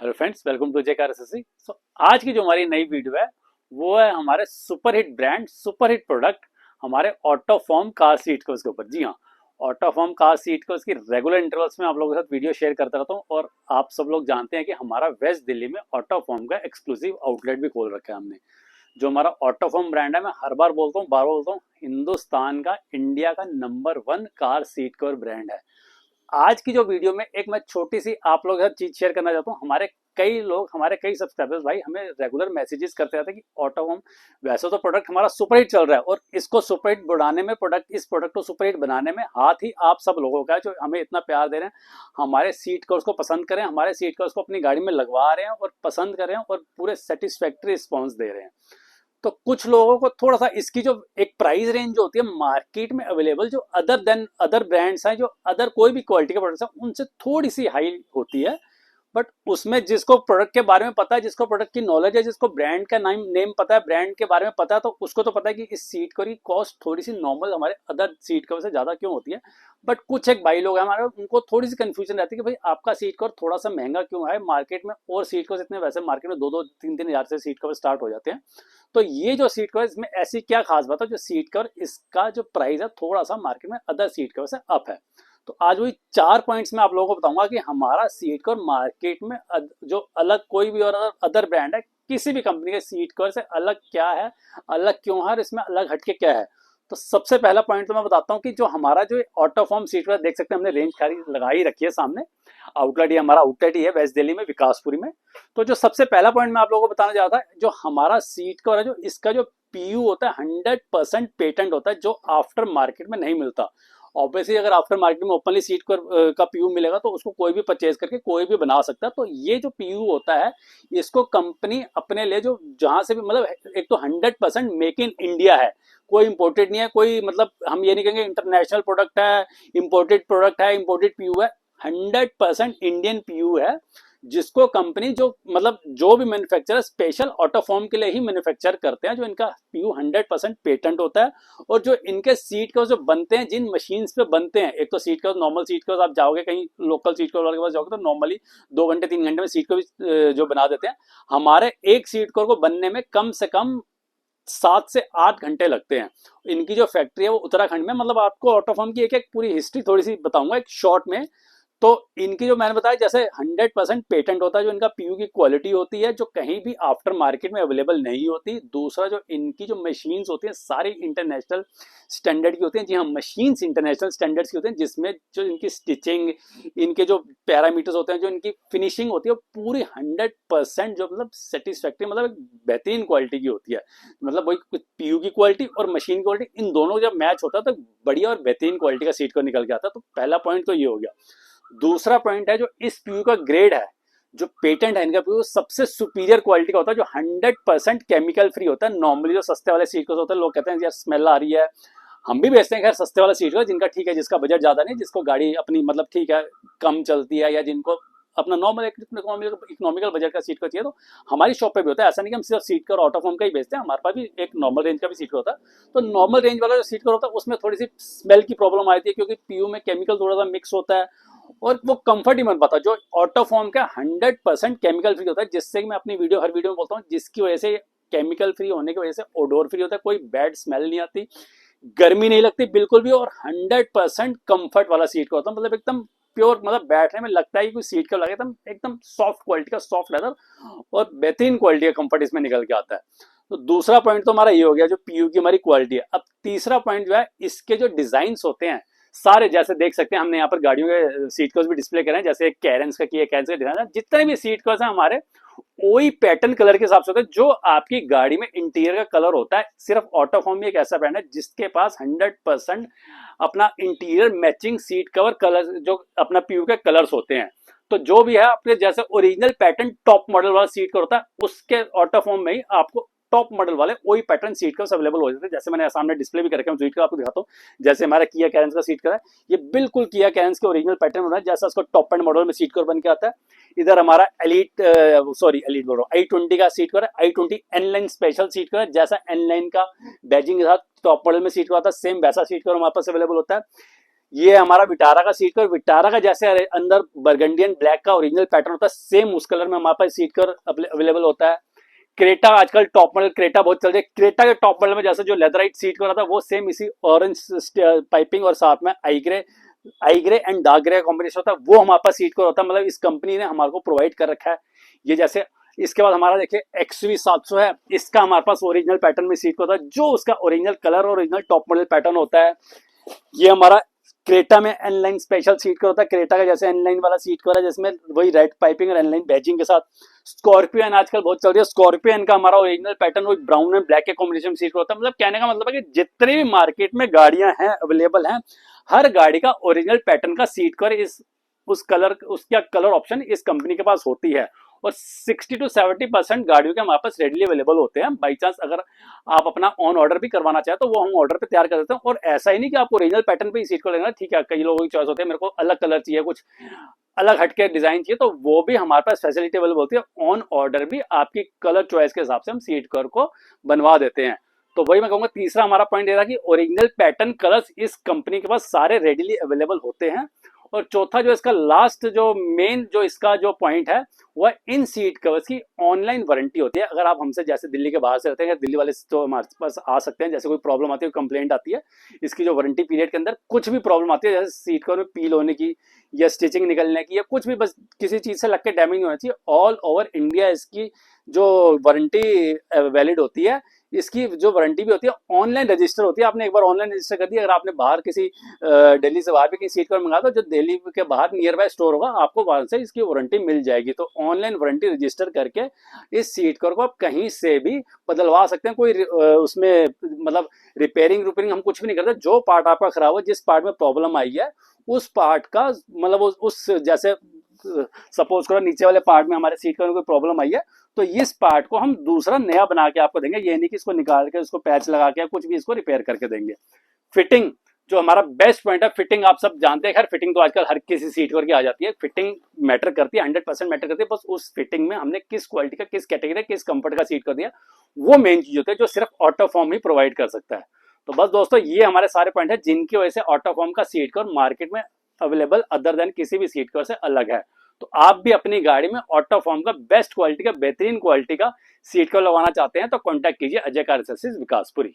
Hello friends, welcome to जेकार SSC. So आज की जो हमारी नई वीडियो है वो है हमारे super hit brand, super hit product हमारे ऑटोफॉर्म कार सीट कवर्स के ऊपर। जी हाँ, ऑटोफॉर्म कार सीट कवर्स की रेगुलर इंटरवल्स में आप लोगों के साथ वीडियो शेयर करता रहता हूँ। और आप सब लोग जानते हैं कि हमारा वेस्ट दिल्ली में ऑटोफॉर्म का एक्सक्लूसिव आउटलेट भी खोल रखा है हमने। जो हमारा ऑटोफॉर्म ब्रांड है, मैं हर बार बोलता हूँ, बार बार बोलता हूँ, हिंदुस्तान का, इंडिया का number 1 car seat cover brand है। आज की जो वीडियो में एक मैं छोटी सी आप लोगों के साथ चीज शेयर करना चाहता हूँ। हमारे कई लोग, हमारे कई सब्सक्राइबर्स भाई हमें रेगुलर मैसेजेस करते रहते हैं कि ऑटोहोम वैसे तो प्रोडक्ट हमारा सुपर हिट चल रहा है और इसको सुपर हिट बनाने में, इस प्रोडक्ट को सुपर हिट बनाने में हाथ ही आप सब लोगों का है जो हमें इतना प्यार दे रहे हैं। हमारे सीट कवर्स को पसंद करें, हमारे सीट कवर्स को अपनी गाड़ी में लगवा रहे हैं और पसंद कर रहे हैं और पूरे सेटिस्फैक्ट्री रिस्पॉन्स दे रहे हैं। तो कुछ लोगों को थोड़ा सा इसकी जो एक प्राइस रेंज जो होती है मार्केट में अवेलेबल, जो अदर ब्रांड्स हैं, जो अदर कोई भी क्वालिटी के प्रोडक्ट्स हैं, उनसे थोड़ी सी हाई होती है। बट उसमें जिसको प्रोडक्ट के बारे में पता है, जिसको प्रोडक्ट की नॉलेज है, जिसको ब्रांड का नेम पता है, ब्रांड के बारे में पता है, तो उसको तो पता है कि इस सीट कवर की कॉस्ट थोड़ी सी नॉर्मल हमारे अदर सीट कवर से ज्यादा क्यों होती है। बट कुछ एक भाई लोग हैं हमारे, उनको थोड़ी सी कंफ्यूजन रहती है कि भाई आपका सीट कवर थोड़ा सा महंगा क्यों है मार्केट में। और सीट कवर इतने, वैसे मार्केट में 2-3 हजार से सीट कवर स्टार्ट हो जाते हैं। तो ये जो सीट कवर, इसमें ऐसी क्या खास बात है जो सीट कवर, इसका जो प्राइस है थोड़ा सा मार्केट में अदर सीट कवर से अप है। तो आज वही 4 पॉइंट्स में आप लोगों को बताऊंगा कि हमारा सीट कवर मार्केट में जो अलग कोई भी और अदर ब्रांड है, किसी भी कंपनी के सीट कवर से अलग क्या है, अलग क्यों है और इसमें अलग हटके क्या है। तो सबसे पहला पॉइंट तो मैं बताता हूँ कि जो हमारा जो ऑटोफॉर्म सीट कवर देख सकते हैं, हमने रेंज खाली लगाई रखी है सामने। आउटलेट ये हमारा आउटलेट ही है वेस्ट दिल्ली में, विकासपुरी में। तो जो सबसे पहला पॉइंट मैं आप लोगों को बताना चाहता है, जो हमारा सीट कवर है, जो इसका जो पीयू होता है 100% पेटेंट होता है, जो आफ्टर मार्केट में नहीं मिलता। ऑब्वियसली अगर आफ्टर मार्केट में ओपनली सीट का पीयू मिलेगा तो उसको कोई भी परचेज करके कोई भी बना सकता है। तो ये जो पीयू होता है, इसको कंपनी अपने लिए, जो जहां से भी, मतलब एक तो 100% मेक इन इंडिया है, कोई इंपोर्टेड नहीं है, कोई मतलब हम ये नहीं कहेंगे इंटरनेशनल प्रोडक्ट है, इंपोर्टेड प्रोडक्ट है, इंपोर्टेड पीयू है। 100% इंडियन पीयू है, जिसको कंपनी, जो मतलब जो भी मैन्युफैक्चरर स्पेशल ऑटोफॉर्म के लिए ही मैन्युफैक्चर करते हैं, जो इनका पीयू 100% पेटेंट होता है। और जो इनके सीट कवर जो बनते हैं, जिन मशीन्स पे बनते हैं, एक तो seat cover, normal seat cover, आप जाओगे कहीं लोकल सीट कवर वाले के पास जाओगे तो नॉर्मली 2 घंटे 3 घंटे में सीट कवर जो बना देते हैं। हमारे एक सीट कवर को बनने में कम से कम 7 से 8 घंटे लगते हैं। इनकी जो फैक्ट्री है वो उत्तराखंड में, मतलब आपको ऑटोफॉर्म की एक एक पूरी हिस्ट्री थोड़ी सी बताऊंगा एक शॉर्ट में। तो इनकी जो मैंने बताया, जैसे 100% पेटेंट होता है, जो इनका पीयू की क्वालिटी होती है, जो कहीं भी आफ्टर मार्केट में अवेलेबल नहीं होती। दूसरा, जो इनकी जो मशीन्स होती हैं सारी इंटरनेशनल स्टैंडर्ड की होती हैं। जी हाँ, मशीन्स इंटरनेशनल स्टैंडर्ड्स की होती हैं, जिसमें जो इनकी स्टिचिंग, इनके जो पैरामीटर्स होते हैं, जो इनकी फिनिशिंग होती है, वो पूरी 100% जो मतलब सेटिस्फैक्ट्री, मतलब बेहतरीन क्वालिटी की होती है। मतलब वही पीयू की क्वालिटी और मशीन क्वालिटी, इन दोनों जब मैच होता है तो बढ़िया और बेहतरीन क्वालिटी का सीट को निकल के आता है। तो पहला पॉइंट तो ये हो गया। दूसरा पॉइंट है, जो इस पीयू का ग्रेड है, जो पेटेंट है इनका पीयू, सबसे सुपीरियर क्वालिटी का होता है, जो 100% केमिकल फ्री होता है। नॉर्मली जो सस्ते वाले सीट कवर होते हैं, लोग कहते हैं यार स्मेल आ रही है, हम भी बेचते हैं खैर सस्ते वाला सीट कवर, जिनका ठीक है, जिसका बजट ज्यादा नहीं, जिसको गाड़ी अपनी मतलब ठीक है कम चलती है, या जिनको अपना नॉर्मल इकोनॉमिकल बजट का सीट कवर चाहिए, तो हमारी शॉप पे भी होता है। ऐसा नहीं कि हम सिर्फ सीट कवर ऑटोफॉर्म का ही बेचते हैं, हमारे पास भी एक नॉर्मल रेंज का भी सीट कवर होता है। तो नॉर्मल रेंज वाला जो सीट कवर होता है उसमें थोड़ी सी स्मेल की प्रॉब्लम आती है, क्योंकि पीयू में केमिकल थोड़ा सा मिक्स होता है और वो कंफर्ट ही नहीं बन पाता। जो ऑटोफॉर्म का 100% केमिकल फ्री होता है, जिससे मैं अपनी हर वीडियो में बोलता हूँ, जिसकी वजह से, केमिकल फ्री होने की वजह से ओडोर फ्री होता है, कोई बैड स्मेल नहीं आती, गर्मी नहीं लगती बिल्कुल भी, और 100% कंफर्ट वाला सीट का होता है। मतलब एकदम प्योर, मतलब बैठने में लगता है कि कोई सीट का लगे, एकदम सॉफ्ट क्वालिटी का सॉफ्ट लेदर और बेहतरीन क्वालिटी का कंफर्ट इसमें निकल के आता है। तो दूसरा पॉइंट तो हमारा ये हो गया, जो पीयू की हमारी क्वालिटी है। अब तीसरा पॉइंट जो है, इसके जो डिजाइन होते हैं सारे, जैसे देख सकते हैं हमने यहाँ पर गाड़ियों के सीट कवर्स भी डिस्प्ले करे हैं, जैसे कैरेंस का किया, कैरेंस का डिजाइन है, जितने भी सीट कवर्स हैं हमारे वही पैटर्न कलर के हिसाब से होता है। जो आपकी गाड़ी में इंटीरियर का कलर होता है, सिर्फ ऑटोफॉर्म में एक ऐसा ब्रांड है जिसके पास 100% अपना interior matching seat cover colour, जो अपना पीयू के कलर्स होते हैं। तो जो भी है आपके जैसे ओरिजिनल पैटर्न टॉप मॉडल वाला सीट कवर होता है, उसके ऑटोफॉर्म में ही आपको टॉप मॉडल वाले वही पैटर्न सीट कवर्स अवेलेबल हो जाते हैं। जैसे मैंने सामने डिस्प्ले भी करके सीट कवर आपको दिखाता हूँ। जैसे हमारा किया कैरेंस का सीट कवर है, ये बिल्कुल किया कैरेंस के ओरिजिनल पैटर्न होता है, जैसा उसको टॉप एंड मॉडल में सीट कवर बन के आता है। इधर हमारा एलीट बोल रहा हूँ, i20 का सीट कवर है, i20 N line special seat cover है, जैसा एन लाइन का बैजिंग के साथ टॉप मॉडल में सीट कवर आता है, सेम वैसा सीट कवर हमारे पास अवेलेबल होता है। ये हमारा विटारा का सीट कवर। विटारा का जैसे अंदर बर्गंडियन ब्लैक का ओरिजिनल पैटर्न होता है, सेम उस कलर में हमारे पास सीट कवर अवेलेबल होता है। क्रेटा आजकल टॉप मॉडल क्रेटा बहुत चल रही है, क्रेटा के टॉप मॉडल में जैसे जो लेदराइट सीट कवर था वो सेम इसी ऑरेंज पाइपिंग और साथ में आई grey and dark grey combination होता है, वो हमारे पास सीट कवर होता है। मतलब इस कंपनी ने हमारे को प्रोवाइड कर रखा है ये। जैसे इसके बाद हमारा देखिए XV700 है, इसका हमारे पास ओरिजिनल पैटर्न में सीट कवर होता है, जो उसका ओरिजिनल कलर और ओरिजिनल टॉप मॉडल पैटर्न होता है। ये हमारा क्रेटा में एनलाइन स्पेशल सीट कवर होता है, क्रेटा का जैसे एनलाइन वाला सीट कवर है जिसमें वही रेड पाइपिंग और एनलाइन बैजिंग के साथ। स्कॉर्पियन आजकल बहुत चल रही है, स्कॉर्पियन का हमारा ओरिजिनल पैटर्न वो ब्राउन एंड ब्लैक के कॉम्बिनेशन में सीट कवर होता है। मतलब कहने का मतलब है कि जितनी भी मार्केट में गाड़ियां हैं अवेलेबल हैं, हर गाड़ी का ओरिजिनल पैटर्न का सीट कवर इस उस कलर उसका कलर ऑप्शन इस कंपनी के पास होती है। और 60 to 70% गाड़ियों के हमारे पास रेडली अवेलेबल होते हैं। बाई चांस अगर आप अपना ऑन ऑर्डर भी करवाना चाहे तो वो हम ऑर्डर पे तैयार कर देते हैं। और ऐसा ही नहीं कि आपको ओरिजिनल पैटर्न पे ही सीट को लेना, ठीक है, कई लोगों की चॉइस होती है, मेरे को अलग कलर चाहिए, कुछ अलग हटके डिजाइन चाहिए, तो वो भी हमारे पास फैसिलिटी अवेलेबल होती है। ऑन ऑर्डर भी आपकी कलर चॉइस के हिसाब से हम सीट कवर को बनवा देते हैं। तो वही मैं कहूंगा तीसरा हमारा पॉइंट ये रहा कि ओरिजिनल पैटर्न कलर्स इस कंपनी के पास सारे रेडीली अवेलेबल होते हैं। और चौथा जो इसका लास्ट जो मेन जो इसका जो पॉइंट है वह इन सीट कवर्स की ऑनलाइन वारंटी होती है। अगर आप हमसे जैसे दिल्ली के बाहर से रहते हैं, दिल्ली वाले तो हमारे पास आ सकते हैं, जैसे कोई प्रॉब्लम आती है, कंप्लेंट आती है, इसकी जो वारंटी पीरियड के अंदर कुछ भी प्रॉब्लम आती है, जैसे सीट कवर में पील होने की या स्टिचिंग निकलने की या कुछ भी, बस किसी चीज से लग के डैमेज होना चाहिए, ऑल ओवर इंडिया इसकी जो वारंटी वैलिड होती है। इसकी जो वारंटी भी होती है ऑनलाइन रजिस्टर होती है। आपने एक बार ऑनलाइन रजिस्टर कर दिया, अगर आपने बाहर किसी दिल्ली से बाहर भी किसी सीट कवर मंगा तो जो दिल्ली के बाहर नियर बाय स्टोर होगा आपको वहां से इसकी वारंटी मिल जाएगी। तो ऑनलाइन वारंटी रजिस्टर करके इस सीट कवर को आप कहीं से भी बदलवा सकते हैं। कोई उसमें मतलब रिपेयरिंग हम कुछ भी नहीं करते। जो पार्ट आपका खराब हो, जिस पार्ट में प्रॉब्लम आई है उस पार्ट का मतलब उस जैसे सपोज करो नीचे वाले पार्ट में हमारे सीट कवर में कोई प्रॉब्लम आई है तो इस पार्ट को हम दूसरा नया बना के आपको देंगे। ये नहीं कि इसको निकाल के उसको पैच लगा के कुछ भी इसको रिपेयर करके देंगे। फिटिंग जो हमारा बेस्ट पॉइंट है, फिटिंग आप सब जानते हैं, खैर फिटिंग तो आजकल हर किसी सीट कवर की आ जाती है। फिटिंग मैटर करती है, 100% मैटर करती है। बस उस फिटिंग में हमने किस क्वालिटी का, किस कैटेगरी, किस कंफर्ट का सीट कर दिया, वो मेन चीज होती है जो सिर्फ ऑटोफॉर्म ही प्रोवाइड कर सकता है। तो बस दोस्तों ये हमारे सारे पॉइंट है जिनकी वजह से ऑटोफॉर्म का सीट कवर मार्केट में अवेलेबल अदर देन किसी भी सीट कवर से अलग है। तो आप भी अपनी गाड़ी में ऑटोफॉर्म का बेस्ट क्वालिटी का, बेहतरीन क्वालिटी का सीट कवर लगवाना चाहते हैं तो कॉन्टैक्ट कीजिए अजय कार सर्विसेज विकासपुरी।